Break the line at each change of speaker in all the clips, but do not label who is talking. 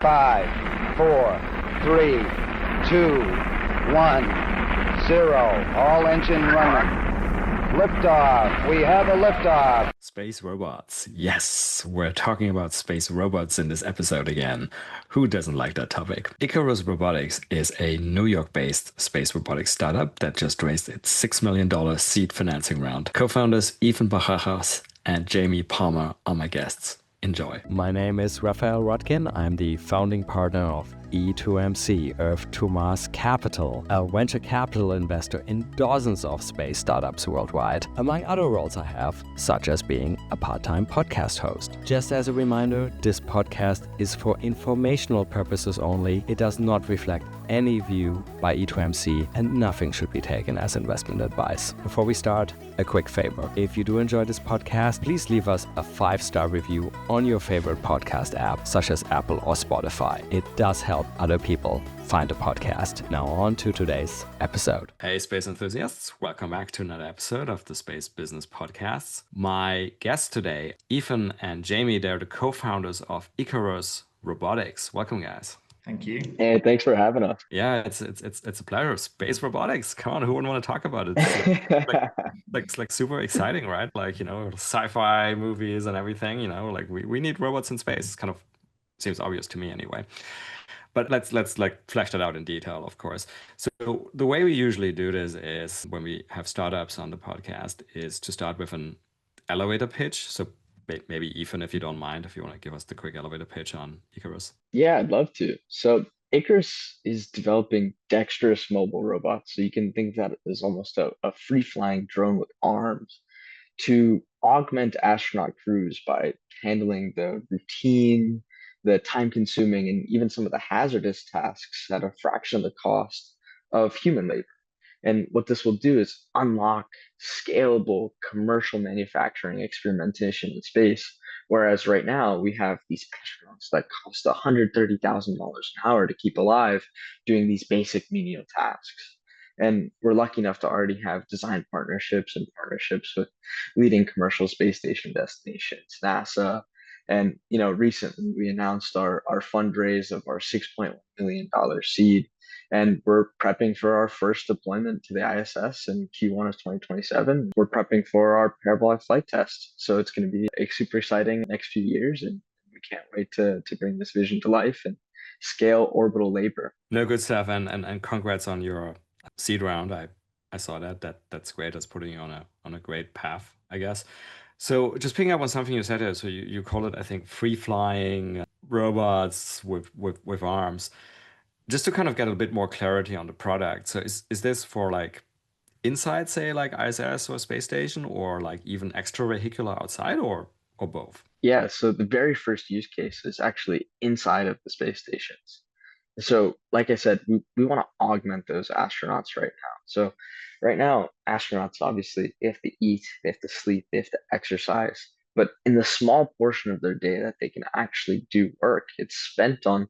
5, 4, 3, 2, 1, 0. All engine running. Liftoff. We have a liftoff.
Space robots. Yes, we're talking about space robots in this episode again. Who doesn't like that topic? Icarus Robotics is a New York-based space robotics startup that just raised its $6 million seed financing round. Co-founders Ethan Barajas and Jamie Palmer are my guests. Enjoy.
My name is Raphael Rodkin. I'm the founding partner of E2MC, Earth to Mars Capital, a venture capital investor in dozens of space startups worldwide, among other roles I have, such as being a part-time podcast host. Just as a reminder, this podcast is for informational purposes only. It does not reflect any view by E2MC, and nothing should be taken as investment advice. Before we start, a quick favor. If you do enjoy this podcast, please leave us a 5-star review on your favorite podcast app, such as Apple or Spotify. It does help other people find the podcast. Now on to today's episode.
Hey, space enthusiasts. Welcome back to another episode of the Space Business Podcasts. My guests today, Ethan and Jamie, they're the co-founders of Icarus Robotics. Welcome, guys.
Thank you.
Hey, thanks for having us.
Yeah, it's a pleasure. Space robotics. Come on, who wouldn't want to talk about it? It's like super exciting, right? Like, sci-fi movies and everything, like we need robots in space. It's kind of seems obvious to me anyway. But let's like flesh that out in detail, of course. So the way we usually do this is when we have startups on the podcast is to start with an elevator pitch. So maybe Ethan, if you don't mind, if you want to give us the quick elevator pitch on Icarus.
Yeah, I'd love to. So Icarus is developing dexterous mobile robots. So you can think of that as almost a free-flying drone with arms to augment astronaut crews by handling the routine, the time-consuming, and even some of the hazardous tasks at a fraction of the cost of human labor. And what this will do is unlock scalable commercial manufacturing experimentation in space. Whereas right now we have these astronauts that cost $130,000 an hour to keep alive doing these basic menial tasks. And we're lucky enough to already have design partnerships with leading commercial space station destinations, NASA. And recently we announced our fundraise of our $6.1 million seed. And we're prepping for our first deployment to the ISS in Q1 of 2027. We're prepping for our parabolic flight test. So it's going to be super exciting next few years. And we can't wait to bring this vision to life and scale orbital labor.
No, good stuff. And congrats on your seed round. I saw that's great. That's putting you on a great path, I guess. So just picking up on something you said here. So you call it, I think, free flying robots with arms. Just to kind of get a bit more clarity on the product. So is this for like inside, say, like ISS or space station, or like even extravehicular outside, or both?
Yeah, so the very first use case is actually inside of the space stations. So like I said, we want to augment those astronauts right now. So right now, astronauts, obviously, they have to eat, they have to sleep, they have to exercise. But in the small portion of their day that they can actually do work, it's spent on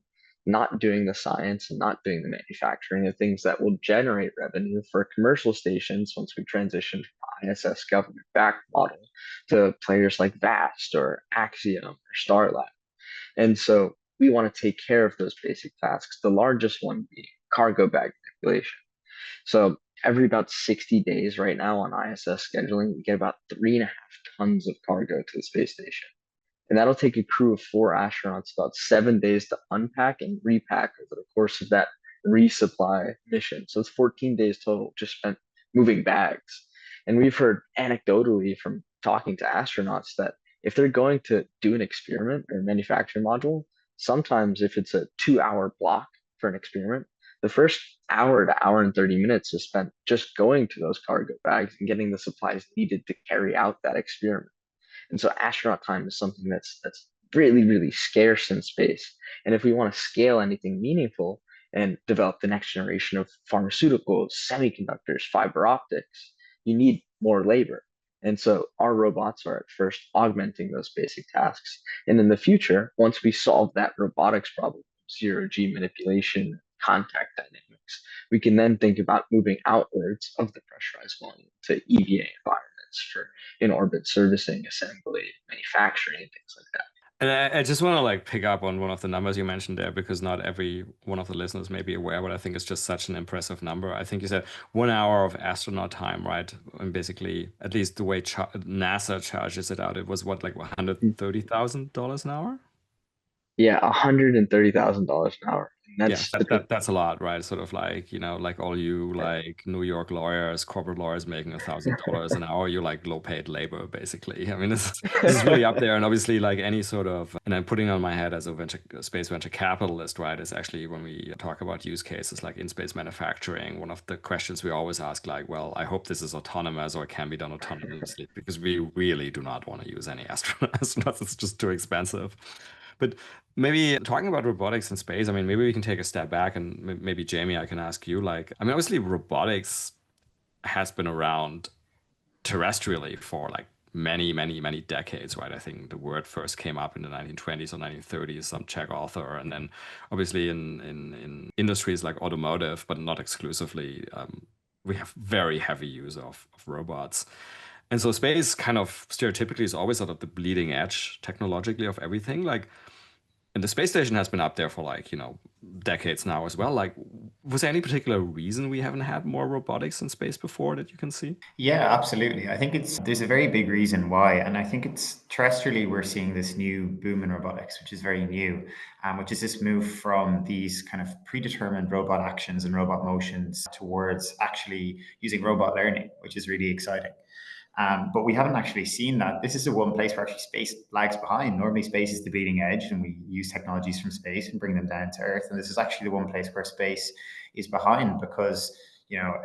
not doing the science and not doing the manufacturing of things that will generate revenue for commercial stations once we transition from ISS government-backed model to players like VAST or Axiom or Starlab. And so we want to take care of those basic tasks, the largest one being cargo bag manipulation. So every about 60 days right now on ISS scheduling, we get about 3.5 tons of cargo to the space station. And that'll take a crew of 4 astronauts about 7 days to unpack and repack over the course of that resupply mission. So it's 14 days total just spent moving bags. And we've heard anecdotally from talking to astronauts that if they're going to do an experiment or a manufacturing module, sometimes if it's a 2-hour block for an experiment, the first hour to hour and 30 minutes is spent just going to those cargo bags and getting the supplies needed to carry out that experiment. And so astronaut time is something that's really, really scarce in space. And if we want to scale anything meaningful and develop the next generation of pharmaceuticals, semiconductors, fiber optics, you need more labor. And so our robots are at first augmenting those basic tasks. And in the future, once we solve that robotics problem, zero-G manipulation, contact dynamics, we can then think about moving outwards of the pressurized volume to EVA environments for in-orbit servicing, assembly, manufacturing, and things like that.
And I just want to like pick up on one of the numbers you mentioned there because not every one of the listeners may be aware, but I think it's just such an impressive number. I think you said 1 hour of astronaut time, right? And basically, at least the way NASA charges it out, it was what, like $130,000 an hour?
Yeah, $130,000 an hour. And
Yeah,
that's typical.
that's a lot, right? Sort of like, like all you like New York lawyers, corporate lawyers making $1,000 an hour, you like low paid labor, basically. I mean, this is really up there. And obviously, like any sort of, and I'm putting on my head as a space venture capitalist, right? Is actually when we talk about use cases like in space manufacturing, one of the questions we always ask, like, well, I hope this is autonomous or can be done autonomously, because we really do not want to use any astronauts. It's just too expensive. But maybe talking about robotics in space, I mean, maybe we can take a step back and maybe Jamie, I can ask you, like, I mean, obviously robotics has been around terrestrially for like many, many, many decades, right? I think the word first came up in the 1920s or 1930s, some Czech author, and then obviously in industries like automotive, but not exclusively, we have very heavy use of robots. And so space kind of stereotypically is always sort of the bleeding edge technologically of everything. Like, and the space station has been up there for like, decades now as well. Like, was there any particular reason we haven't had more robotics in space before that you can see?
Yeah, absolutely. I think there's a very big reason why, and I think it's terrestrially we're seeing this new boom in robotics, which is very new, which is this move from these kind of predetermined robot actions and robot motions towards actually using robot learning, which is really exciting. But we haven't actually seen that. This is the one place where actually space lags behind. Normally, space is the bleeding edge, and we use technologies from space and bring them down to Earth. And this is actually the one place where space is behind because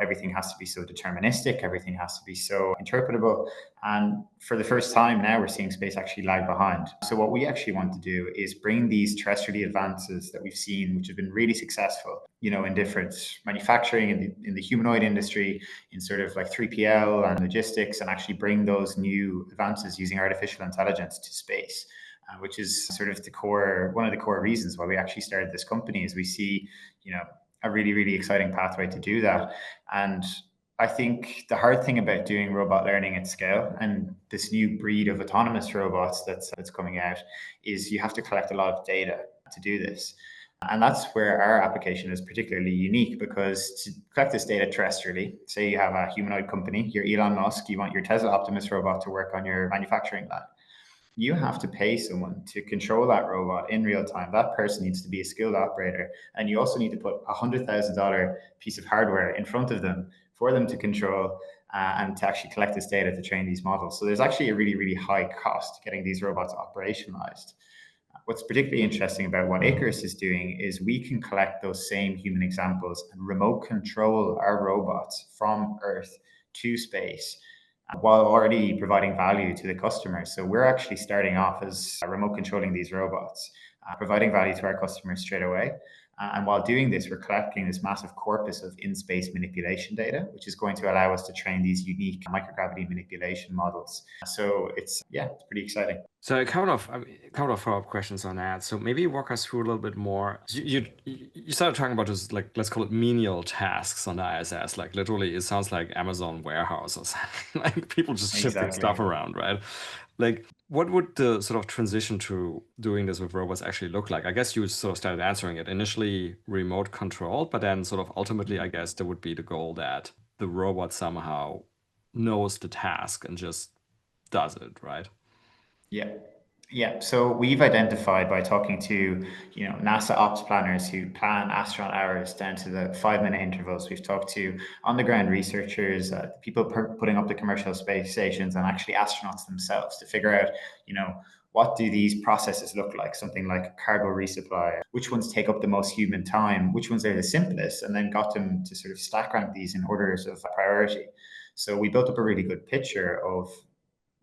everything has to be so deterministic, everything has to be so interpretable. And for the first time now, we're seeing space actually lag behind. So what we actually want to do is bring these terrestrial advances that we've seen, which have been really successful, in different manufacturing, in the humanoid industry, in sort of like 3PL and logistics, and actually bring those new advances using artificial intelligence to space. Which is sort of one of the core reasons why we actually started this company, is we see, a really, really exciting pathway to do that. And I think the hard thing about doing robot learning at scale and this new breed of autonomous robots that's coming out is you have to collect a lot of data to do this. And that's where our application is particularly unique, because to collect this data terrestrially, say you have a humanoid company, you're Elon Musk, you want your Tesla Optimus robot to work on your manufacturing line. You have to pay someone to control that robot in real time. That person needs to be a skilled operator. And you also need to put $100,000 piece of hardware in front of them for them to control and to actually collect this data to train these models. So there's actually a really, really high cost getting these robots operationalized. What's particularly interesting about what Icarus is doing is we can collect those same human examples and remote control our robots from Earth to space while already providing value to the customers. So we're actually starting off as remote controlling these robots, providing value to our customers straight away. And while doing this, we're collecting this massive corpus of in-space manipulation data, which is going to allow us to train these unique microgravity manipulation models. So it's pretty exciting.
So a couple of follow-up questions on that. So maybe walk us through a little bit more. You started talking about just like, let's call it menial tasks on the ISS. Like literally, it sounds like Amazon warehouse or something. Like people just shifting
Exactly.
stuff around, right? Like, what would the sort of transition to doing this with robots actually look like? I guess you sort of started answering it initially remote controlled, but then sort of ultimately, I guess there would be the goal that the robot somehow knows the task and just does it, right?
Yeah. Yeah. So we've identified by talking to, NASA ops planners who plan astronaut hours down to the 5-minute intervals. We've talked to on the ground researchers, people putting up the commercial space stations, and actually astronauts themselves to figure out, what do these processes look like? Something like cargo resupply, which ones take up the most human time, which ones are the simplest, and then got them to sort of stack rank these in orders of priority. So we built up a really good picture of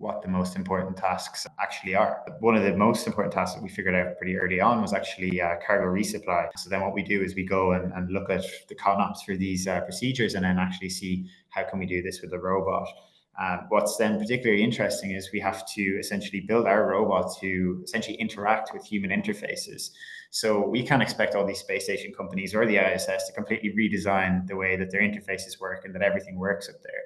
what the most important tasks actually are. One of the most important tasks that we figured out pretty early on was actually cargo resupply. So then what we do is we go and look at the ConOps for these procedures, and then actually see how can we do this with a robot. What's then particularly interesting is we have to essentially build our robot to essentially interact with human interfaces. So we can't expect all these space station companies or the ISS to completely redesign the way that their interfaces work and that everything works up there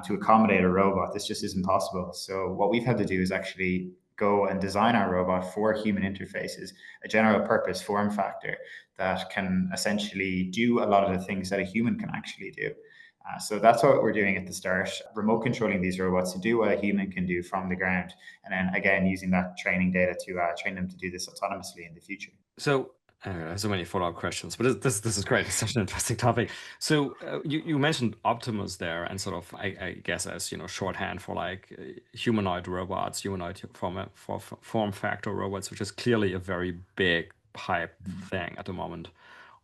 to accommodate a robot. This just isn't possible. So what we've had to do is actually go and design our robot for human interfaces, a general purpose form factor that can essentially do a lot of the things that a human can actually do. So that's what we're doing at the start, remote controlling these robots to do what a human can do from the ground. And then again, using that training data to train them to do this autonomously in the future.
So I have so many follow-up questions, but this is great. It's such an interesting topic. So you mentioned Optimus there, and sort of I guess as shorthand for like humanoid robots, humanoid form factor robots, which is clearly a very big hype thing at the moment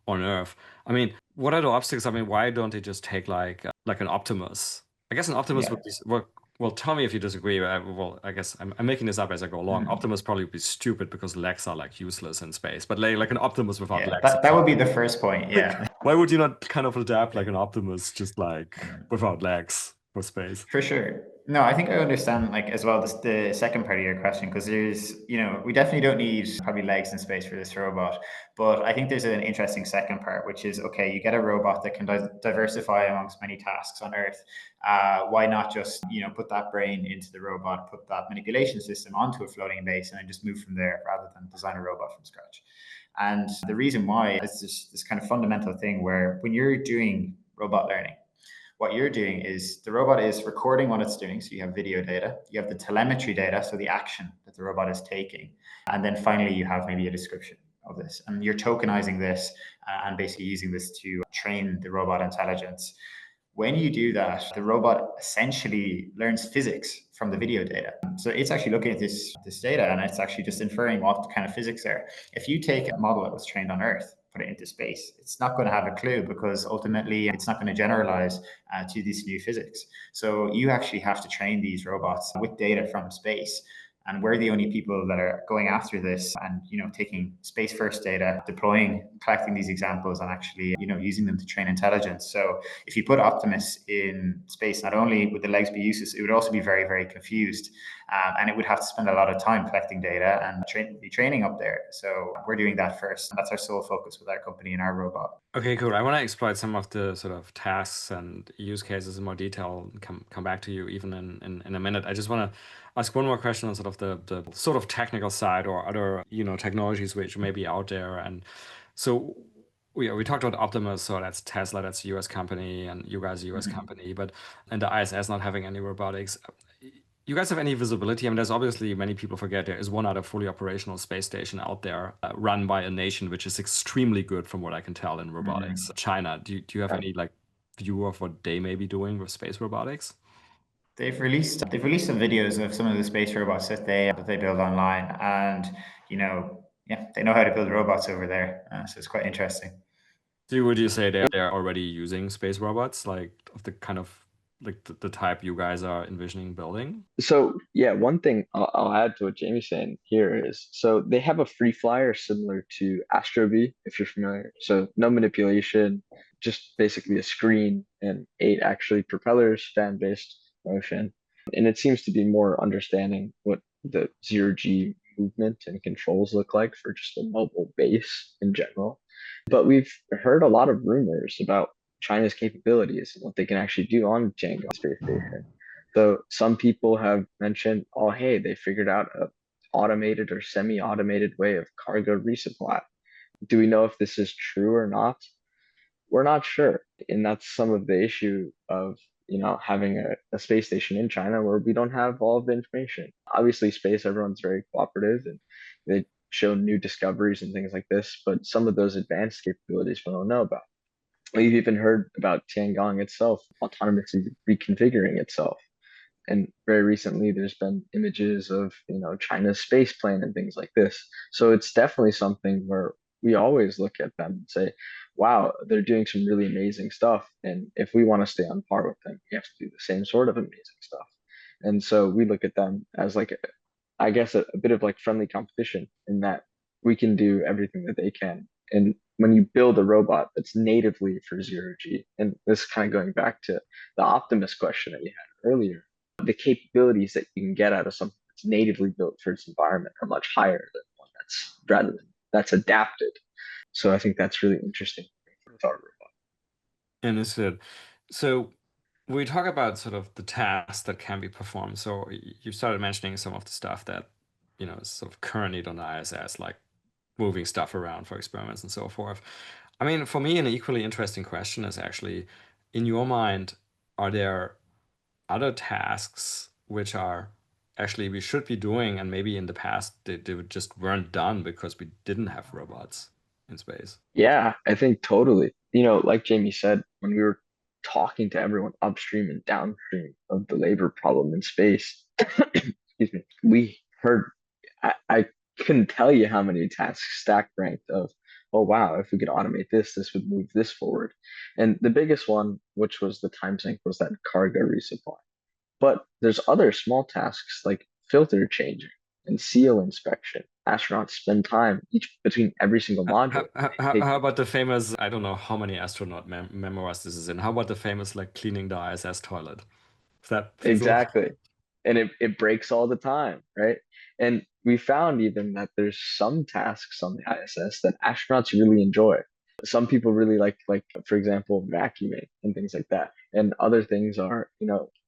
on Earth. I mean, what are the obstacles? I mean, why don't they just take like an Optimus? I guess an Optimus
Yeah.
would be well. Tell me if you disagree. Well, I guess I'm making this up as I go along. Optimus probably would be stupid because legs are like useless in space. But like an Optimus without
Yeah,
legs.
that would be the first point. Yeah.
Why would you not kind of adapt like an Optimus just like without legs for space?
For sure. No, I think I understand like as well the second part of your question, because there's, we definitely don't need probably legs in space for this robot. But I think there's an interesting second part, which is, okay, you get a robot that can diversify amongst many tasks on Earth. Why not just, put that brain into the robot, put that manipulation system onto a floating base and then just move from there rather than design a robot from scratch? And the reason why is this kind of fundamental thing where when you're doing robot learning, what you're doing is the robot is recording what it's doing. So you have video data, you have the telemetry data, so the action that the robot is taking. And then finally, you have maybe a description of this. And you're tokenizing this and basically using this to train the robot intelligence. When you do that, the robot essentially learns physics from the video data. So it's actually looking at this data and it's actually just inferring what kind of physics are. If you take a model that was trained on Earth, put it into space, it's not going to have a clue because ultimately it's not going to generalize to this new physics. So you actually have to train these robots with data from space. And we're the only people that are going after this and, taking space first data, collecting these examples and actually, using them to train intelligence. So if you put Optimus in space, not only would the legs be useless, it would also be very, very confused. And it would have to spend a lot of time collecting data and be training up there. So we're doing that first. And that's our sole focus with our company and our robot.
Okay, cool. I want to exploit some of the sort of tasks and use cases in more detail and come back to you even in a minute. I just want to ask one more question on sort of the sort of technical side or other, technologies which may be out there. And so we talked about Optimus, so that's Tesla, that's a US company, and you guys a US company, and the ISS not having any robotics. You guys have any visibility? I mean, there's obviously many people forget there is one other fully operational space station out there run by a nation which is extremely good from what I can tell in robotics. China. Do you have any like view of what they may be doing with space robotics?
They've released some videos of some of the space robots that they build online, and yeah, they know how to build robots over there. So it's quite interesting.
So would you say they're already using space robots, like of the kind of like the type you guys are envisioning building?
So yeah, one thing I'll add to what Jamie's saying here is, so they have a free flyer similar to Astrobee, if you're familiar. So no manipulation, just basically a screen and 8 actually propellers, fan-based motion. And it seems to be more understanding what the zero-G movement and controls look like for just a mobile base in general. But we've heard a lot of rumors about China's capabilities and what they can actually do on Tiangong space station. So some people have mentioned, oh, hey, they figured out a automated or semi-automated way of cargo resupply. Do we know if this is true or not? We're not sure. And that's some of the issue of, having a space station in China where we don't have all of the information. Obviously, space, everyone's very cooperative and they show new discoveries and things like this, but some of those advanced capabilities we don't know about. We've even heard about Tiangong itself autonomously reconfiguring itself. And very recently, there's been images of, China's space plane and things like this. So it's definitely something where we always look at them and say, wow, they're doing some really amazing stuff. And if we want to stay on par with them, we have to do the same sort of amazing stuff. And so we look at them as like, I guess, a bit of like friendly competition in that we can do everything that they can. And when you build a robot that's natively for zero G, and this kind of going back to the Optimus question that you had earlier, the capabilities that you can get out of something that's natively built for its environment are much higher than one that's adapted. So I think that's really interesting with our robot.
Understood. So we talk about sort of the tasks that can be performed. So you started mentioning some of the stuff that sort of currently on the ISS, like moving stuff around for experiments and so forth. I mean, for me, an equally interesting question is actually, in your mind, are there other tasks which are actually we should be doing, and maybe in the past they just weren't done because we didn't have robots in space?
Yeah, I think totally. Like Jamie said, when we were talking to everyone upstream and downstream of the labor problem in space, excuse me, we heard, I couldn't tell you how many tasks stack ranked of, oh wow, if we could automate this, this would move this forward. And the biggest one, which was the time sink, was that cargo resupply. But there's other small tasks like filter changing and seal inspection. Astronauts spend time each between every single module. They take
How about the famous, I don't know how many astronaut memoirs this is in. How about the famous like cleaning the ISS toilet? Is that feasible?
exactly, and it breaks all the time, right? And we found even that there's some tasks on the ISS that astronauts really enjoy. Some people really like for example, vacuuming and things like that. And other things are,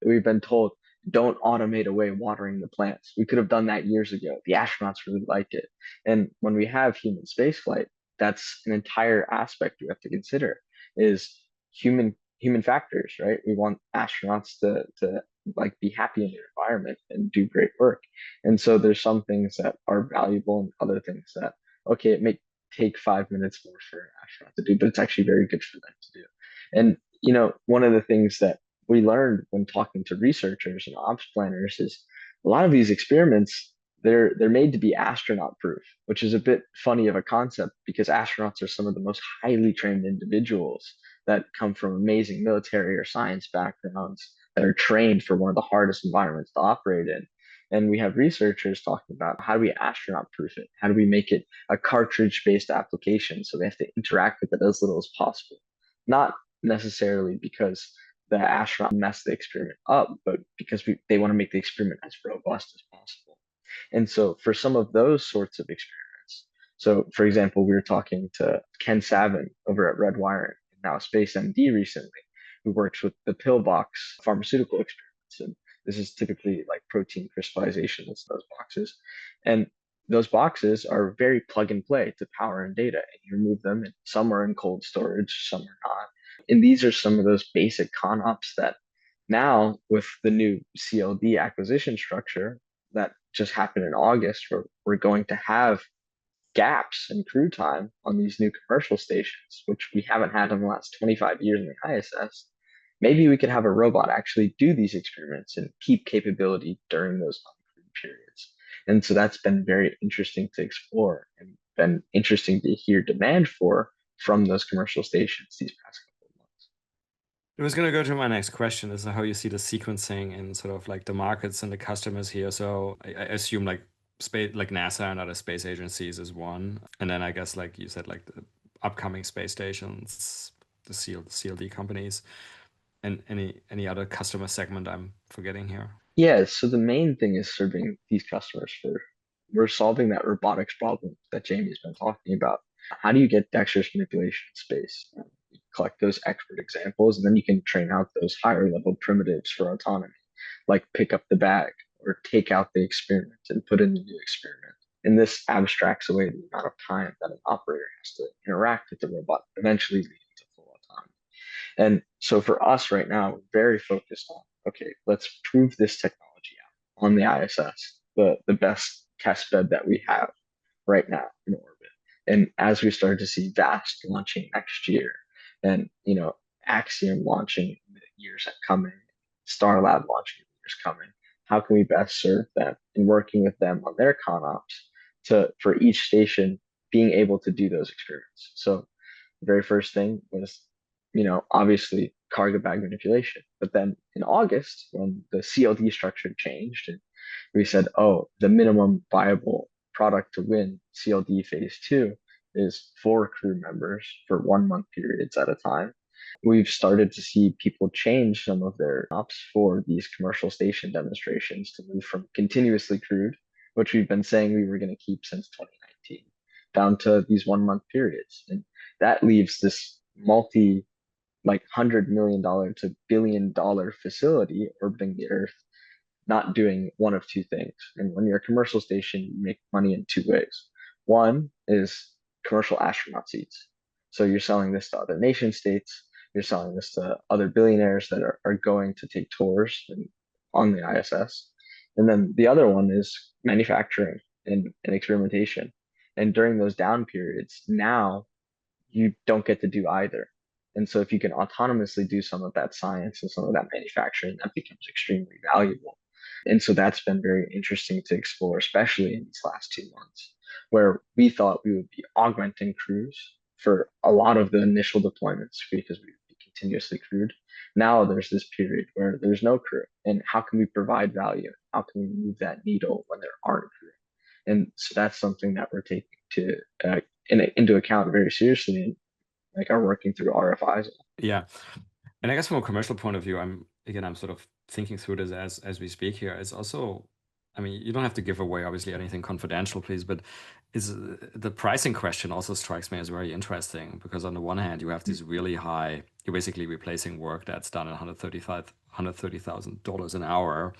we've been told don't automate away watering the plants. We could have done that years ago. The astronauts really like it. And when we have human spaceflight, that's an entire aspect we have to consider is human factors, right? We want astronauts to like be happy in their environment and do great work. And so there's some things that are valuable and other things that, okay, it may take 5 minutes more for an astronaut to do, but it's actually very good for them to do. And, one of the things that we learned when talking to researchers and ops planners is a lot of these experiments, they're made to be astronaut proof, which is a bit funny of a concept because astronauts are some of the most highly trained individuals that come from amazing military or science backgrounds that are trained for one of the hardest environments to operate in. And we have researchers talking about how do we astronaut proof it? How do we make it a cartridge based application so they have to interact with it as little as possible? Not necessarily because the astronaut messed the experiment up, but because they want to make the experiment as robust as possible. And so for some of those sorts of experiments, so for example, we were talking to Ken Savin over at Redwire and now Space MD recently, who works with the pillbox pharmaceutical experiments. And this is typically like protein crystallization, that's those boxes. And those boxes are very plug and play to power and data. And you remove them, and some are in cold storage, some are not. And these are some of those basic ConOps that now, with the new CLD acquisition structure that just happened in August, where we're going to have gaps in crew time on these new commercial stations, which we haven't had in the last 25 years in the ISS. Maybe we could have a robot actually do these experiments and keep capability during those uncrewed periods. And so that's been very interesting to explore and been interesting to hear demand for from those commercial stations these past couple of months.
I was going to go to my next question is how you see the sequencing and sort of like the markets and the customers here. So I assume like space, like NASA and other space agencies is one. And then I guess like you said, like the upcoming space stations, the CLD companies, and any other customer segment I'm forgetting here.
Yeah, so the main thing is serving these customers for we're solving that robotics problem that Jamie's been talking about. How do you get dexterous manipulation in space? You collect those expert examples, and then you can train out those higher level primitives for autonomy, like pick up the bag or take out the experiment and put in the new experiment. And this abstracts away the amount of time that an operator has to interact with the robot, eventually leading to full autonomy. And so for us right now, we're very focused on, okay, let's prove this technology out on the ISS, the best test bed that we have right now in orbit. And as we start to see VAST launching next year and, Axiom launching in the years coming, Starlab launching in the years coming, how can we best serve them and working with them on their ConOps for each station being able to do those experiments. So the very first thing was obviously cargo bag manipulation. But then in August, when the CLD structure changed, and we said, oh, the minimum viable product to win CLD phase two is 4 crew members for 1 month periods at a time. We've started to see people change some of their ops for these commercial station demonstrations to move from continuously crewed, which we've been saying we were going to keep since 2019, down to these 1 month periods. And that leaves this $100 million to $1 billion facility orbiting the Earth not doing one of two things. And when you're a commercial station, you make money in two ways. One is commercial astronaut seats. So you're selling this to other nation states, you're selling this to other billionaires that are going to take tours on the ISS. And then the other one is manufacturing and experimentation. And during those down periods, now you don't get to do either. And so if you can autonomously do some of that science and some of that manufacturing, that becomes extremely valuable. And so that's been very interesting to explore, especially in these last 2 months, where we thought we would be augmenting crews for a lot of the initial deployments because we would be continuously crewed. Now there's this period where there's no crew. And how can we provide value? How can we move that needle when there aren't crew? And so that's something that we're taking to into account very seriously, and like are working through RFIs.
Yeah. And I guess from a commercial point of view, I'm sort of thinking through this as we speak here. It's also, I mean, you don't have to give away obviously anything confidential, please, but is the pricing question also strikes me as very interesting because on the one hand, you have this really high, you're basically replacing work that's done at $130,000 an hour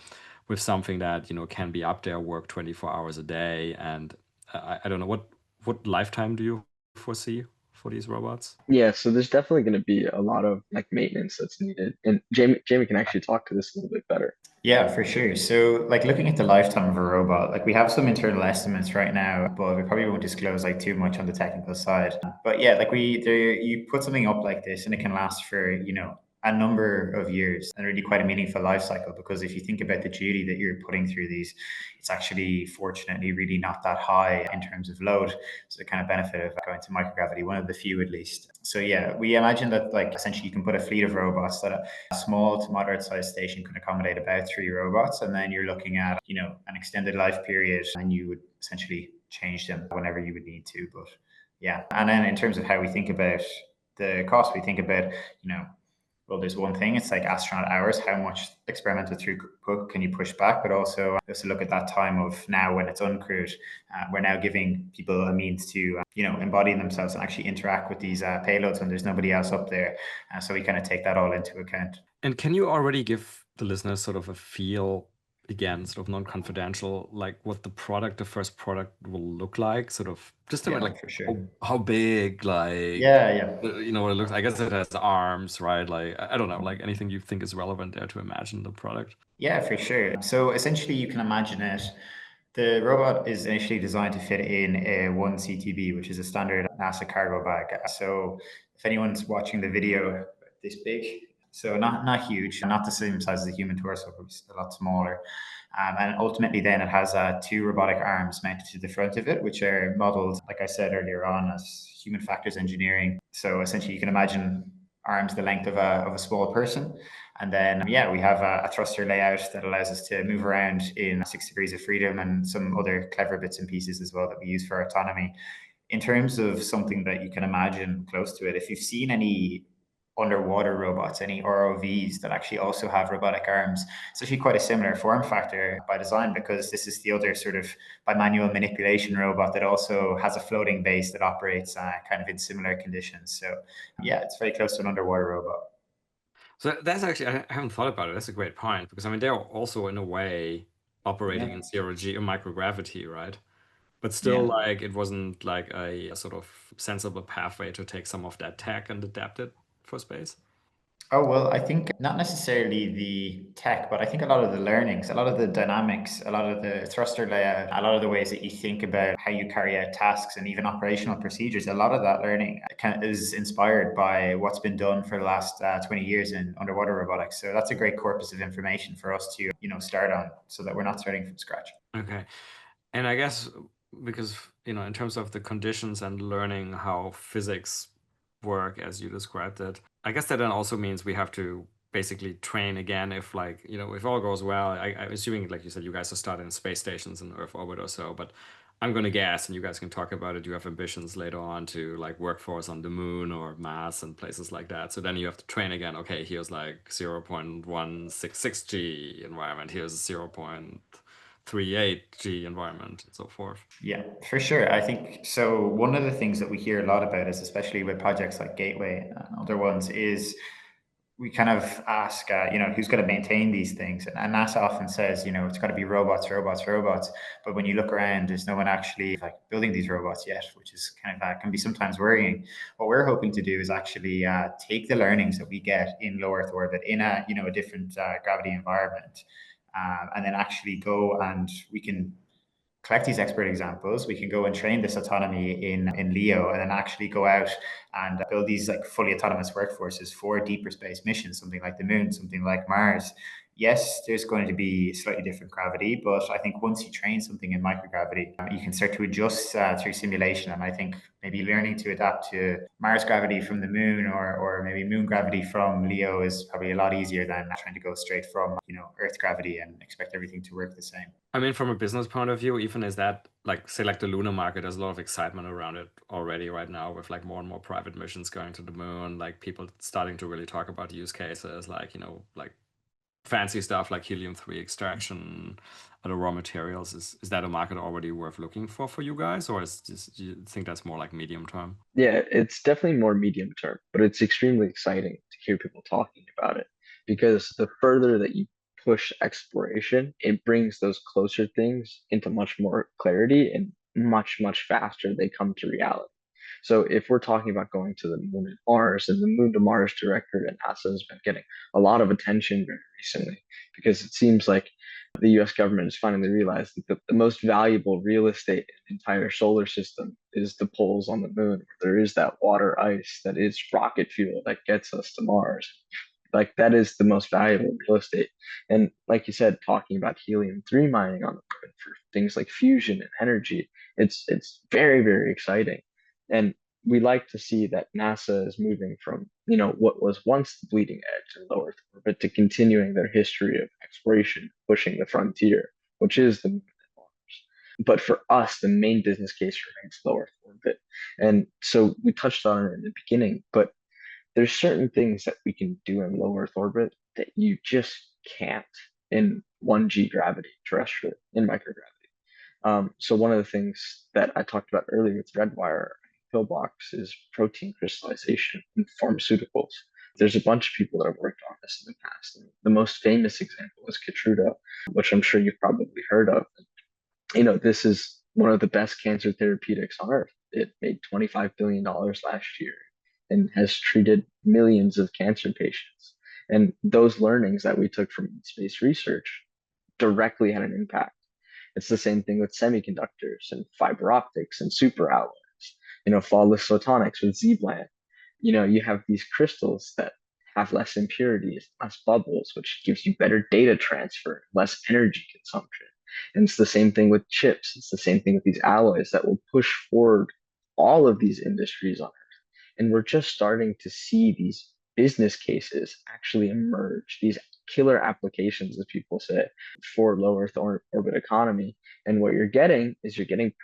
with something that, can be up there, work 24 hours a day. And I don't know, what lifetime do you foresee for these robots?
Yeah, so there's definitely going to be a lot of like maintenance that's needed, and Jamie can actually talk to this a little bit better.
Yeah, for sure. So, like looking at the lifetime of a robot, like we have some internal estimates right now, but we probably won't disclose like too much on the technical side. But yeah, like you put something up like this, and it can last for a number of years, and really quite a meaningful life cycle. Because if you think about the duty that you're putting through these, it's actually fortunately really not that high in terms of load. So the kind of benefit of going to microgravity, one of the few at least. So yeah, we imagine that like essentially you can put a fleet of robots that a small to moderate sized station can accommodate about 3 robots, and then you're looking at an extended life period, and you would essentially change them whenever you would need to. But yeah, and then in terms of how we think about the cost, we think about well, there's one thing, it's like astronaut hours, how much experimental throughput can you push back? But also just to look at that time of now when it's uncrewed, we're now giving people a means to, embody themselves and actually interact with these payloads when there's nobody else up there. So we kind of take that all into account.
And can you already give the listeners sort of a feel, again, sort of non-confidential, like what the first product will look like? Sort of just about
Yeah,
like
for sure.
how big, like,
Yeah.
what it looks. I guess it has arms, right? Like, I don't know, like anything you think is relevant there to imagine the product.
Yeah, for sure. So essentially, you can imagine it. The robot is initially designed to fit in a 1 CTB, which is a standard NASA cargo bag. So if anyone's watching the video, this big, so not huge, not the same size as a human torso, but a lot smaller. And ultimately, then it has 2 robotic arms mounted to the front of it, which are modeled, like I said earlier on, as human factors engineering. So essentially, you can imagine arms the length of a small person. And then, yeah, we have a thruster layout that allows us to move around in 6 degrees of freedom and some other clever bits and pieces as well that we use for autonomy. In terms of something that you can imagine close to it, if you've seen any underwater robots, any ROVs that actually also have robotic arms, it's actually quite a similar form factor by design, because this is the other sort of bimanual manipulation robot that also has a floating base that operates kind of in similar conditions. So yeah, it's very close to an underwater robot.
So that's actually, I haven't thought about it. That's a great point because I mean, they're also in a way operating
Yeah.
in zero G microgravity, right? But still,
Yeah.
like, it wasn't like a sort of sensible pathway to take some of that tech and adapt it for space.
Oh, well, I think not necessarily the tech, but I think a lot of the learnings, a lot of the dynamics, a lot of the thruster layout, a lot of the ways that you think about how you carry out tasks and even operational procedures, a lot of that learning is inspired by what's been done for the last 20 years in underwater robotics. So that's a great corpus of information for us to, start on so that we're not starting from scratch.
Okay. And I guess because, in terms of the conditions and learning how physics work as you described it, I guess that then also means we have to basically train again if like, if all goes well. I'm assuming, like you said, you guys are starting space stations in Earth orbit or so, but I'm gonna guess, and you guys can talk about it, you have ambitions later on to like workforce on the moon or Mars and places like that. So then you have to train again. Okay, here's like 0.166G environment, here's 0.38G environment, and so forth.
Yeah, for sure. I think so. One of the things that we hear a lot about is, especially with projects like Gateway and other ones, is we kind of ask, who's going to maintain these things? And NASA often says, it's got to be robots, robots, robots. But when you look around, there's no one actually like building these robots yet, which is kind of can be sometimes worrying. What we're hoping to do is actually take the learnings that we get in low Earth orbit in a different gravity environment, and then actually go and we can collect these expert examples. We can go and train this autonomy in Leo, and then actually go out and build these like fully autonomous workforces for deeper space missions, something like the moon, something like Mars. Yes, there's going to be slightly different gravity, but I think once you train something in microgravity, you can start to adjust through simulation. And I think maybe learning to adapt to Mars gravity from the moon, or maybe moon gravity from Leo, is probably a lot easier than trying to go straight from Earth gravity and expect everything to work the same.
I mean, from a business point of view, even is that like, say, like the lunar market, there's a lot of excitement around it already right now with like more and more private missions going to the moon, like people starting to really talk about use cases like, like fancy stuff like helium-3 extraction, other raw materials. Is that a market already worth looking for you guys, or do you think that's more like medium term?
Yeah, it's definitely more medium term, but it's extremely exciting to hear people talking about it because the further that you push exploration, it brings those closer things into much more clarity and much, much faster they come to reality. So if we're talking about going to the moon and Mars, and the Moon to Mars director at NASA has been getting a lot of attention very recently because it seems like the US government has finally realized that the most valuable real estate in the entire solar system is the poles on the moon. There is that water ice that is rocket fuel that gets us to Mars. Like that is the most valuable real estate. And like you said, talking about helium-3 mining on the moon for things like fusion and energy, it's very, very exciting. And we like to see that NASA is moving from, what was once the bleeding edge in low Earth orbit to continuing their history of exploration, pushing the frontier, which is the moon and Mars. But for us, the main business case remains low Earth orbit. And so we touched on it in the beginning, but there's certain things that we can do in low Earth orbit that you just can't in 1G gravity, terrestrial, in microgravity. So one of the things that I talked about earlier with Redwire pillbox is protein crystallization in pharmaceuticals. There's a bunch of people that have worked on this in the past. And the most famous example is Keytruda, which I'm sure you've probably heard of. This is one of the best cancer therapeutics on earth. It made $25 billion last year and has treated millions of cancer patients. And those learnings that we took from space research directly had an impact. It's the same thing with semiconductors and fiber optics and superalloys, flawless photonics with Z-band. You have these crystals that have less impurities, less bubbles, which gives you better data transfer, less energy consumption. And it's the same thing with chips. It's the same thing with these alloys that will push forward all of these industries on Earth. And we're just starting to see these business cases actually emerge, these killer applications, as people say, for low Earth orbit economy. And what you're getting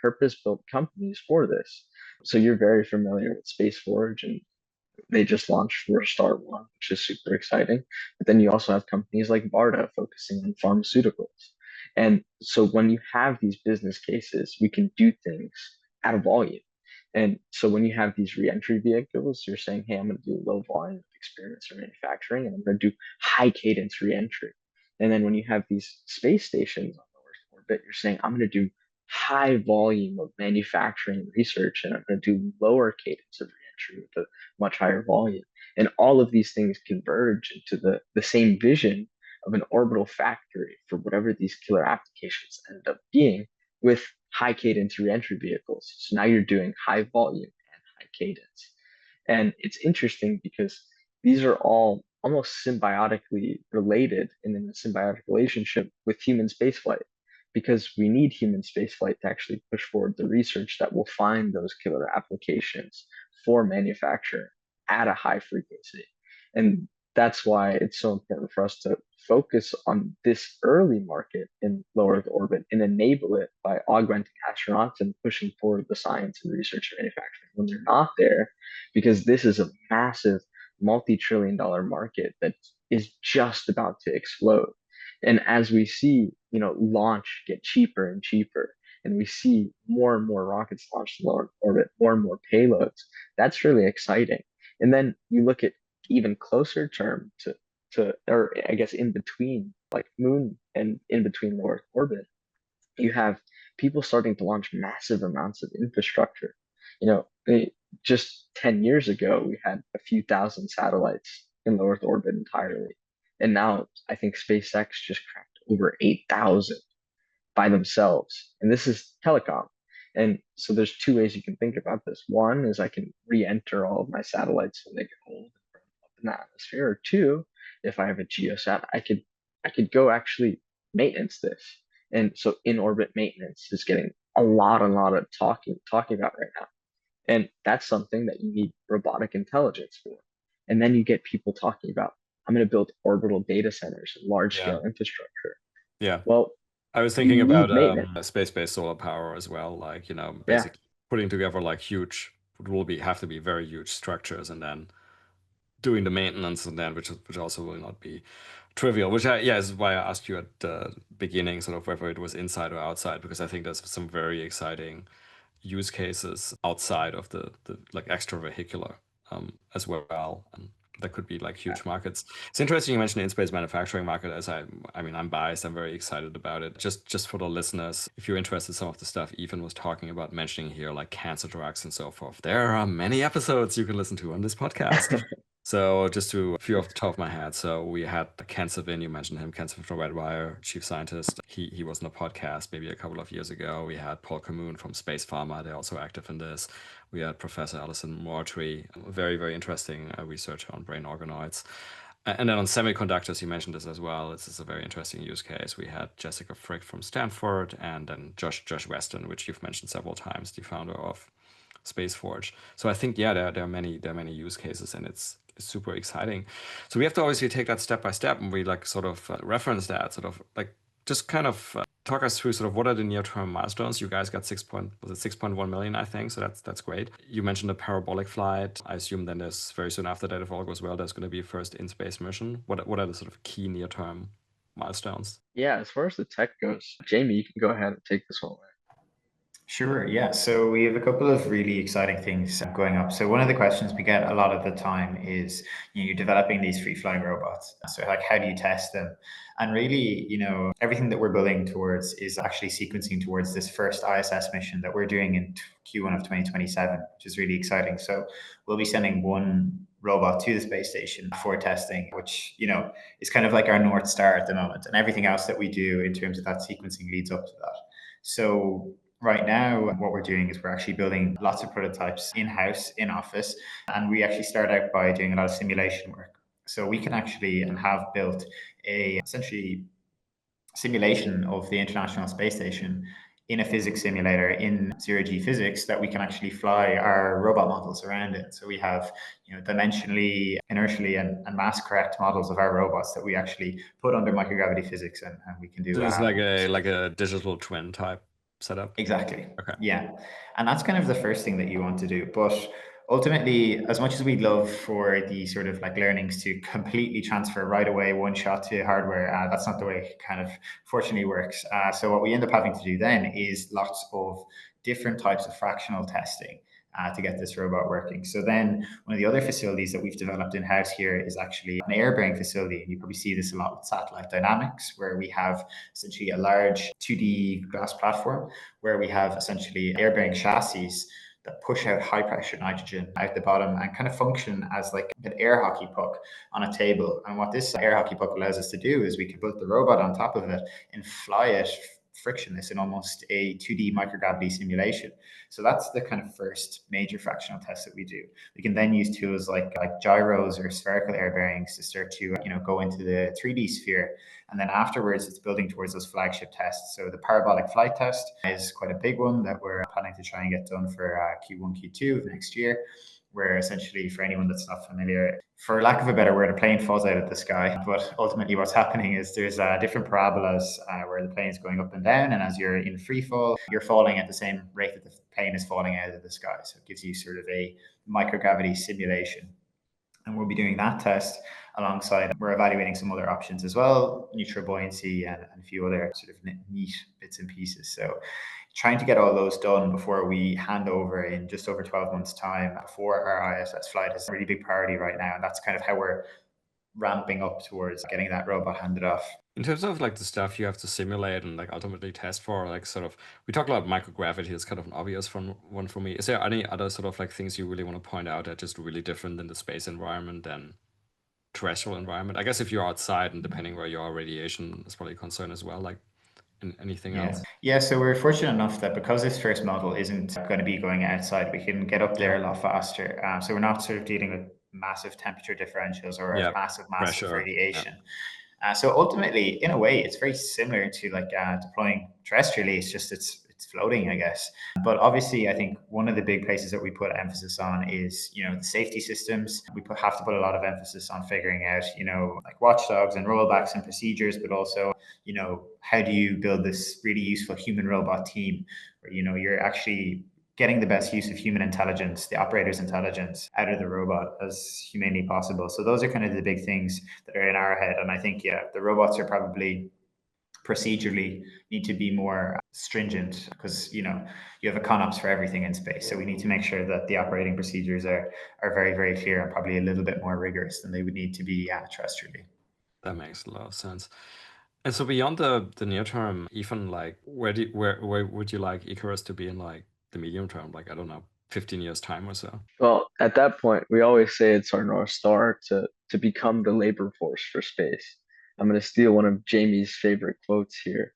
purpose-built companies for this. So you're very familiar with Space Forge, and they just launched for Star One, which is super exciting. But then you also have companies like BARDA focusing on pharmaceuticals. And so when you have these business cases, we can do things at a volume. And so when you have these reentry vehicles, you're saying, hey, I'm going to do low volume experiments or manufacturing, and I'm going to do high cadence reentry. And then when you have these space stations on the Earth orbit, you're saying, I'm going to do high volume of manufacturing research, and I'm going to do lower cadence of reentry with a much higher volume. And all of these things converge into the same vision of an orbital factory for whatever these killer applications end up being, with high cadence reentry vehicles. So now you're doing high volume and high cadence. And it's interesting because these are all almost symbiotically related and in a symbiotic relationship with human spaceflight, because we need human spaceflight to actually push forward the research that will find those killer applications for manufacture at a high frequency. And that's why it's so important for us to focus on this early market in low Earth orbit and enable it by augmenting astronauts and pushing forward the science and research and manufacturing when they're not there, because this is a massive multi-trillion-dollar market that is just about to explode. And as we see, launch get cheaper and cheaper, and we see more and more rockets launched in low Earth orbit, more and more payloads, that's really exciting. And then you look at even closer term or I guess in between, like moon and in between low Earth orbit, you have people starting to launch massive amounts of infrastructure. You know, just 10 years ago, we had a few thousand satellites in low Earth orbit entirely. And now I think SpaceX just cracked over 8,000 by themselves. And this is telecom. And so there's two ways you can think about this. One is I can re-enter all of my satellites so they can hold up in the atmosphere. Or two, if I have a geosat, I could go actually maintenance this. And so in orbit maintenance is getting a lot of talking about right now. And that's something that you need robotic intelligence for. And then you get people talking about, I'm going to build orbital data centers and large
Yeah.
scale infrastructure.
Yeah.
Well,
I was
you
thinking about
need maintenance.
space-based solar power as well, like,
Yeah.
basically putting together like huge, have to be very huge structures, and then doing the maintenance, and then which also will not be trivial. Which is why I asked you at the beginning, sort of whether it was inside or outside, because I think there's some very exciting use cases outside of the like extravehicular as well. That could be like huge markets. It's interesting you mentioned the in-space manufacturing market. As I mean, I'm biased. I'm very excited about it. Just for the listeners, if you're interested in some of the stuff Ethan was talking about, mentioning here, like cancer drugs and so forth, there are many episodes you can listen to on this podcast. So just to a few off the top of my head. So we had Ken Savin, you mentioned him, Ken Savin from Redwire, chief scientist. He was on a podcast maybe a couple of years ago. We had Paul Camoon from Space Pharma. They're also active in this. We had Professor Alison Mortree, very, very interesting research on brain organoids. And then on semiconductors, you mentioned this as well. This is a very interesting use case. We had Jessica Frick from Stanford, and then Josh Weston, which you've mentioned several times, the founder of SpaceForge. So I think there are many use cases, and it's super exciting. So we have to obviously take that step by step, and we like sort of reference that, sort of like just kind of talk us through sort of what are the near-term milestones. You guys got 6.1 million, I think. So that's great. You mentioned a parabolic flight. I assume then there's very soon after that, if all goes well, there's going to be a first in-space mission. What are the sort of key near-term milestones?
Yeah, as far as the tech goes, Jamie, you can go ahead and take this one away.
Sure, yeah. So we have a couple of really exciting things going up. So one of the questions we get a lot of the time is, you're developing these free-flying robots. So like, how do you test them? And really, everything that we're building towards is actually sequencing towards this first ISS mission that we're doing in Q1 of 2027, which is really exciting. So we'll be sending one robot to the space station for testing, which, is kind of like our North Star at the moment. And everything else that we do in terms of that sequencing leads up to that. So right now, what we're doing is we're actually building lots of prototypes in-house, in office, and we actually start out by doing a lot of simulation work. So we can actually and have built a essentially simulation of the International Space Station in a physics simulator in zero-G physics that we can actually fly our robot models around it. So we have, dimensionally, inertially, and mass correct models of our robots that we actually put under microgravity physics, and we can do.
So it's like a digital twin type setup.
Exactly.
Okay.
Yeah. And that's kind of the first thing that you want to do. But ultimately, as much as we'd love for the sort of like learnings to completely transfer right away, one shot to hardware, that's not the way it kind of fortunately works. So what we end up having to do then is lots of different types of fractional testing to get this robot working. So then one of the other facilities that we've developed in-house here is actually an air-bearing facility. And you probably see this a lot with satellite dynamics, where we have essentially a large 2D glass platform where we have essentially air-bearing chassis that push out high pressure nitrogen out the bottom and kind of function as like an air hockey puck on a table. And what this air hockey puck allows us to do is we can put the robot on top of it and fly it frictionless in almost a 2D microgravity simulation. So that's the kind of first major fractional test that we do. We can then use tools like gyros or spherical air bearings to start to go into the 3D sphere. And then afterwards, it's building towards those flagship tests. So the parabolic flight test is quite a big one that we're planning to try and get done for Q1, Q2 of next year, where essentially, for anyone that's not familiar, for lack of a better word, a plane falls out of the sky. But ultimately what's happening is there's different parabolas where the plane is going up and down. And as you're in free fall, you're falling at the same rate that the plane is falling out of the sky. So it gives you sort of a microgravity simulation. And we'll be doing that test alongside, we're evaluating some other options as well, neutral buoyancy and a few other sort of neat bits and pieces. So trying to get all those done before we hand over in just over 12 months' time before our ISS flight is a really big priority right now. And that's kind of how we're ramping up towards getting that robot handed off.
In terms of like the stuff you have to simulate and like ultimately test for, like sort of, we talk about microgravity is kind of an obvious one for me. Is there any other sort of like things you really want to point out that are just really different in the space environment than terrestrial environment? I guess if you're outside and depending where you are, radiation is probably a concern as well. Like anything else?
Yeah, so we're fortunate enough that because this first model isn't going to be going outside, we can get up there a lot faster. So we're not sort of dealing with massive temperature differentials or massive
Pressure.
radiation. So ultimately, in a way, it's very similar to like deploying terrestrially. It's just it's floating, I guess. But obviously, I think one of the big places that we put emphasis on is, the safety systems. We have to put a lot of emphasis on figuring out, like watchdogs and rollbacks and procedures, but also, how do you build this really useful human robot team where, you're actually getting the best use of human intelligence, the operator's intelligence, out of the robot as humanely possible. So those are kind of the big things that are in our head. And I think, the robots are probably procedurally need to be more stringent because, you have a ConOps for everything in space. So we need to make sure that the operating procedures are very, very clear and probably a little bit more rigorous than they would need to be terrestrially.
That makes a lot of sense. And so beyond the near term, even like where would you like Icarus to be in like the medium term? Like, I don't know, 15 years time or so?
Well, at that point, we always say it's our North Star to become the labor force for space. I'm going to steal one of Jamie's favorite quotes here,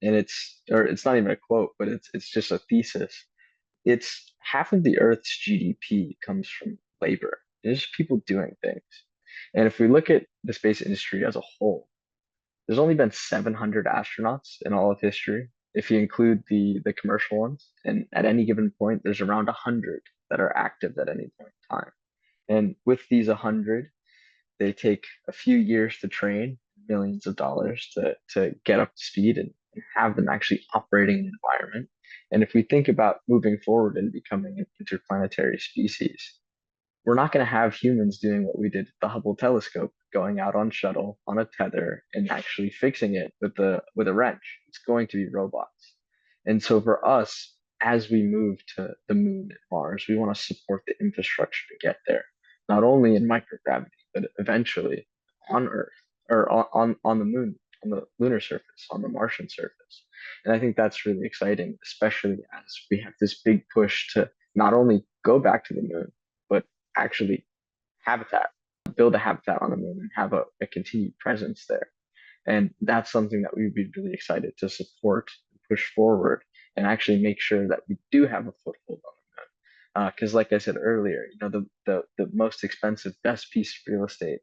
and it's not even a quote, but it's just a thesis. It's half of the Earth's GDP comes from labor. There's people doing things. And if we look at the space industry as a whole, there's only been 700 astronauts in all of history, if you include the commercial ones. And at any given point, there's around 100 that are active at any point in time. And with these 100, they take a few years to train, millions of dollars to get up to speed and have them actually operating an environment. And if we think about moving forward and becoming an interplanetary species, we're not going to have humans doing what we did with the Hubble telescope, going out on shuttle on a tether and actually fixing it with a wrench. It's going to be robots. And so for us, as we move to the moon and Mars, we want to support the infrastructure to get there, not only in microgravity, but eventually on Earth or on the moon, on the lunar surface, on the Martian surface. And I think that's really exciting, especially as we have this big push to not only go back to the moon, but actually build a habitat on the moon and have a continued presence there. And that's something that we'd be really excited to support, push forward, and actually make sure that we do have a foothold on the moon. Because like I said earlier, the most expensive, best piece of real estate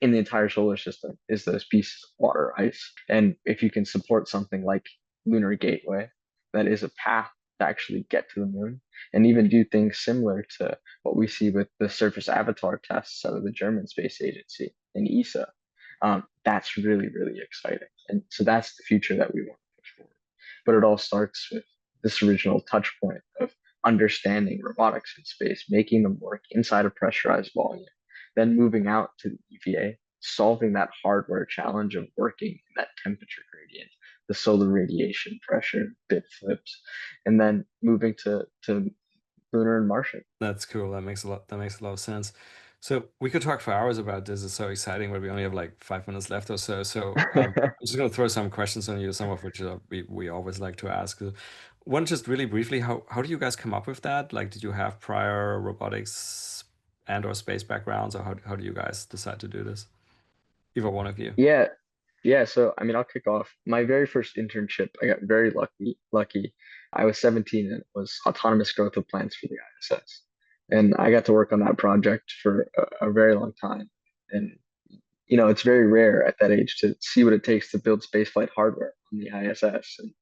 in the entire solar system is those pieces of water ice. And if you can support something like Lunar Gateway, that is a path to actually get to the moon and even do things similar to what we see with the surface avatar tests out of the German Space Agency and ESA. That's really, really exciting. And so that's the future that we want to push forward. But it all starts with this original touch point of understanding robotics in space, making them work inside a pressurized volume, then moving out to the EVA, solving that hardware challenge of working in that temperature gradient, the solar radiation pressure, bit flips, and then moving to lunar and Martian.
That's cool. That makes a lot of sense. So we could talk for hours about this. It's so exciting, but we only have like 5 minutes left or so. So I'm just going to throw some questions on you, some of which we always like to ask. One, just really briefly, how do you guys come up with that? Like, did you have prior robotics and or space backgrounds, or how do you guys decide to do this? Either one of you.
Yeah. So I mean, I'll kick off. My very first internship, I got very lucky. I was 17 and it was autonomous growth of plants for the ISS. And I got to work on that project for a very long time. And it's very rare at that age to see what it takes to build spaceflight hardware on the ISS. And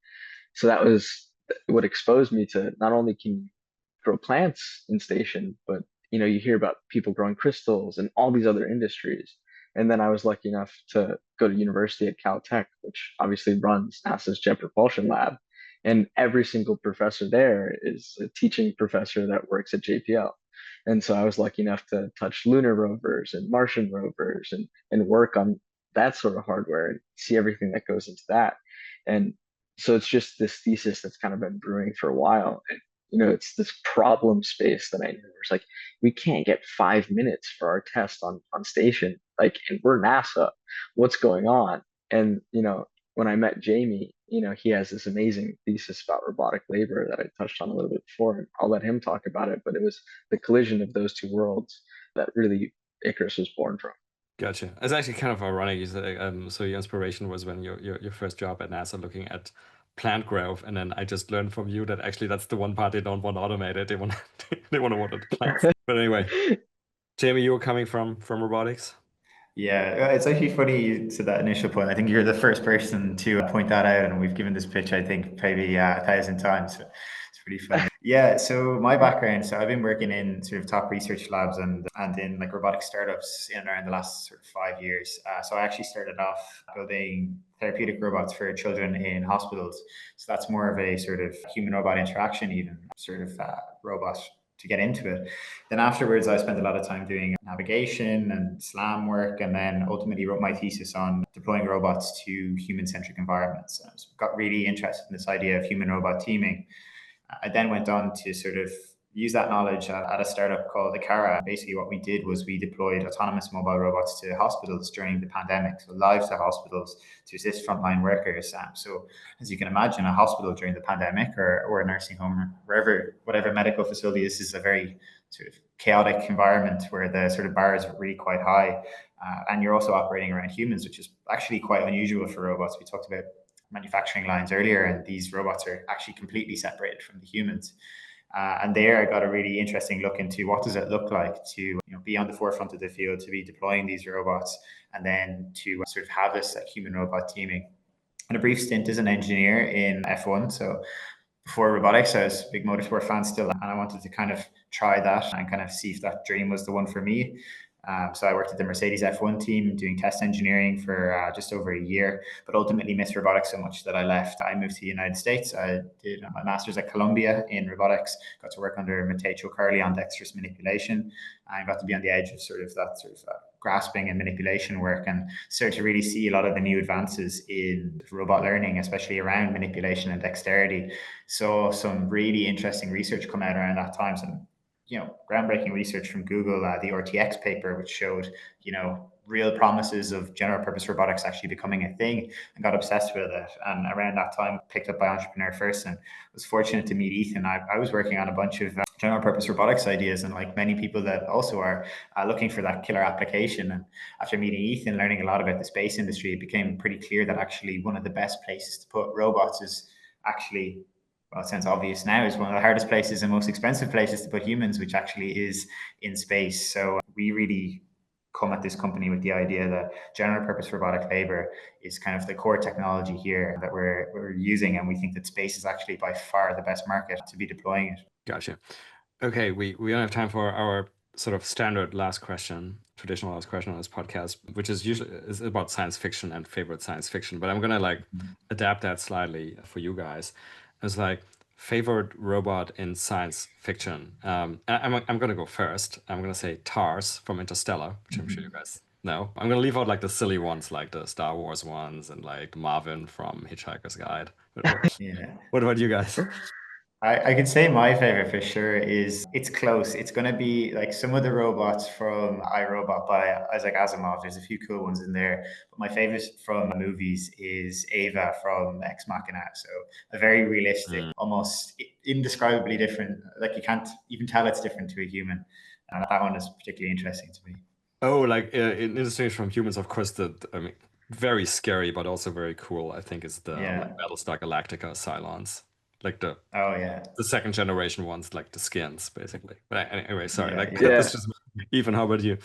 so that was what exposed me to not only can you grow plants in station, but you hear about people growing crystals and all these other industries. And then I was lucky enough to go to university at Caltech, which obviously runs NASA's Jet Propulsion Lab. And every single professor there is a teaching professor that works at JPL. And so I was lucky enough to touch lunar rovers and Martian rovers and work on that sort of hardware and see everything that goes into that. And So it's just this thesis that's kind of been brewing for a while. And, it's this problem space that I knew. It's like, we can't get 5 minutes for our test on station. Like, and we're NASA. What's going on? And, when I met Jamie, he has this amazing thesis about robotic labor that I touched on a little bit before, and I'll let him talk about it. But it was the collision of those two worlds that really Icarus was born from.
Gotcha. It's actually kind of ironic. You said, so your inspiration was when your first job at NASA looking at plant growth, and then I just learned from you that actually that's the one part they don't want automated. They want they want to water the plants. But anyway, Jamie, you were coming from robotics.
Yeah, it's actually funny to that initial point. I think you're the first person to point that out, and we've given this pitch, I think, maybe 1,000 times. So it's pretty funny. Yeah, so my background, so I've been working in sort of top research labs and in like robotic startups in around the last sort of 5 years. So I actually started off building therapeutic robots for children in hospitals. So that's more of a sort of human robot interaction, even sort of robot to get into it. Then afterwards, I spent a lot of time doing navigation and SLAM work, and then ultimately wrote my thesis on deploying robots to human-centric environments. I got really interested in this idea of human-robot teaming. I then went on to sort of use that knowledge at a startup called Icarus. Basically, what we did was we deployed autonomous mobile robots to hospitals during the pandemic, so live to hospitals to assist frontline workers. So, as you can imagine, a hospital during the pandemic or a nursing home, wherever, whatever medical facility, this is a very sort of chaotic environment where the sort of bars are really quite high. And you're also operating around humans, which is actually quite unusual for robots. We talked about manufacturing lines earlier, and these robots are actually completely separated from the humans. And there, I got a really interesting look into what does it look like to be on the forefront of the field, to be deploying these robots, and then to sort of have this like human robot teaming. And a brief stint as an engineer in F1. So before robotics, I was a big motorsport fan still, and I wanted to kind of try that and kind of see if that dream was the one for me. So I worked at the Mercedes F1 team doing test engineering for just over a year, but ultimately missed robotics so much that I left. I moved to the United States. I did my master's at Columbia in robotics, got to work under Matei Chokarli on dexterous manipulation, and got to be on the edge of sort of that sort of grasping and manipulation work, and started to really see a lot of the new advances in robot learning, especially around manipulation and dexterity. So some really interesting research come out around that time. Some groundbreaking research from Google, the RTX paper, which showed, real promises of general purpose robotics actually becoming a thing, and got obsessed with it. And around that time, picked up by Entrepreneur First, and was fortunate to meet Ethan. I was working on a bunch of general purpose robotics ideas, and like many people that also are looking for that killer application. And after meeting Ethan, learning a lot about the space industry, it became pretty clear that actually one of the best places to put robots is actually, well, it sounds obvious now, is one of the hardest places and most expensive places to put humans, which actually is in space. So we really come at this company with the idea that general purpose robotic labor is kind of the core technology here that we're using, and we think that space is actually by far the best market to be deploying it.
Gotcha. Okay, we don't have time for our sort of standard last question, traditional last question on this podcast, which is usually is about science fiction and favorite science fiction. But I'm gonna like adapt that slightly for you guys. It's like favorite robot in science fiction. I'm gonna go first. I'm gonna say TARS from Interstellar, which I'm sure you guys know. I'm gonna leave out like the silly ones, like the Star Wars ones, and like Marvin from Hitchhiker's Guide.
Yeah.
What about you guys?
I could say my favorite for sure is, it's close. It's going to be like some of the robots from iRobot by Isaac Asimov. There's a few cool ones in there, but my favorite from the movies is Ava from Ex Machina. So a very realistic, almost indescribably different. Like you can't even tell it's different to a human. And that one is particularly interesting to me.
Oh, like in distinction from humans, of course. I mean, very scary, but also very cool. I think is the
Yeah.
Battlestar Galactica Cylons, like
Oh yeah.
the second generation ones, like the skins, basically. But anyway, sorry. Like
Yeah.
that's just Ethan. How about you?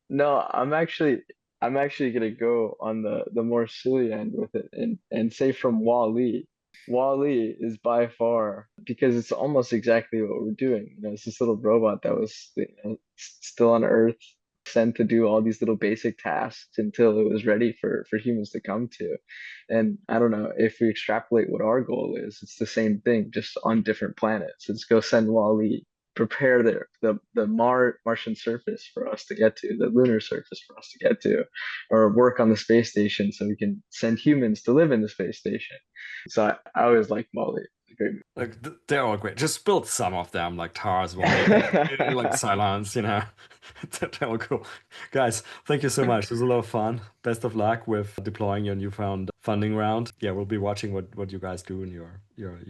No, I'm actually gonna go on the more silly end with it and say from Wall-E. Wall-E is by far, because it's almost exactly what we're doing. It's this little robot that was, still on Earth, sent to do all these little basic tasks until it was ready for humans to come to. And I don't know, if we extrapolate what our goal is, it's the same thing, just on different planets. Let's go send Wall-E prepare the Martian surface for us to get to, the lunar surface for us to get to, or work on the space station so we can send humans to live in the space station. So I always like Molly. It's a great movie.
Like they're all great. Just build some of them, like Tars, like Cylons, you know. They're all cool. Guys, thank you so much. It was a lot of fun. Best of luck with deploying your newfound funding round. Yeah, we'll be watching what you guys do in your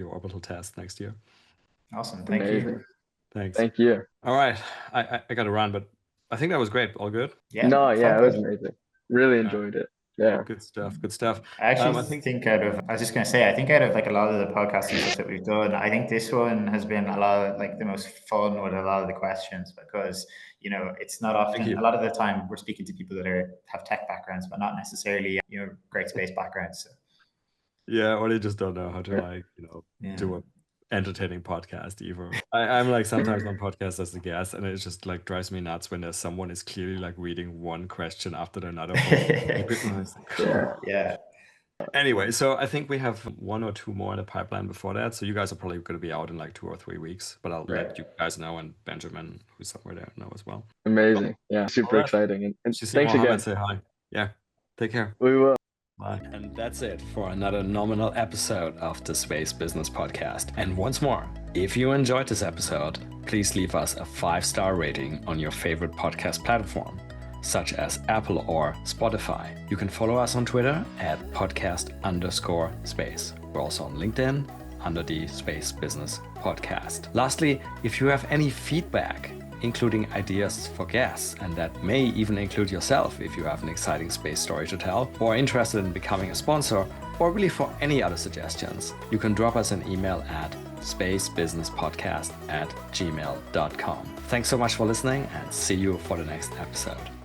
orbital test next year.
Awesome. Thank
Amazing.
you.
Thanks.
Thank you.
All right. I got to run, but I think that was great. All good?
Yeah.
No, yeah,
fun
it was
question.
amazing. Really enjoyed it. Yeah.
Good stuff. Good stuff.
I actually
I think
I was just going to say, I think out of like a lot of the podcasting stuff that we've done, I think this one has been a lot of like the most fun with a lot of the questions because, you know, it's not often,
you.
a lot of the time we're speaking to people that have tech backgrounds, but not necessarily, you know, great space backgrounds. So.
Yeah, or they just don't know how to like, you know, do a entertaining podcast either. I'm like sometimes on podcasts as a guest, and it just like drives me nuts when there's someone is clearly like reading one question after another.
Yeah.
Anyway, so I think we have 1 or 2 more in the pipeline before that. So you guys are probably going to be out in like 2 or 3 weeks, but I'll let you guys know, and Benjamin, who's somewhere there, know as well.
Amazing. Yeah, super exciting. And thanks again.
Say hi. Yeah, take care.
We will.
Bye.
And that's it for another nominal episode of the Space Business Podcast. And once more, if you enjoyed this episode, please leave us a 5-star rating on your favorite podcast platform, such as Apple or Spotify. You can follow us on Twitter at podcast_space. We're also on LinkedIn under the Space Business Podcast. Lastly, if you have any feedback, including ideas for guests, and that may even include yourself if you have an exciting space story to tell, or interested in becoming a sponsor, or really for any other suggestions, you can drop us an email at spacebusinesspodcast@gmail.com. Thanks so much for listening, and see you for the next episode.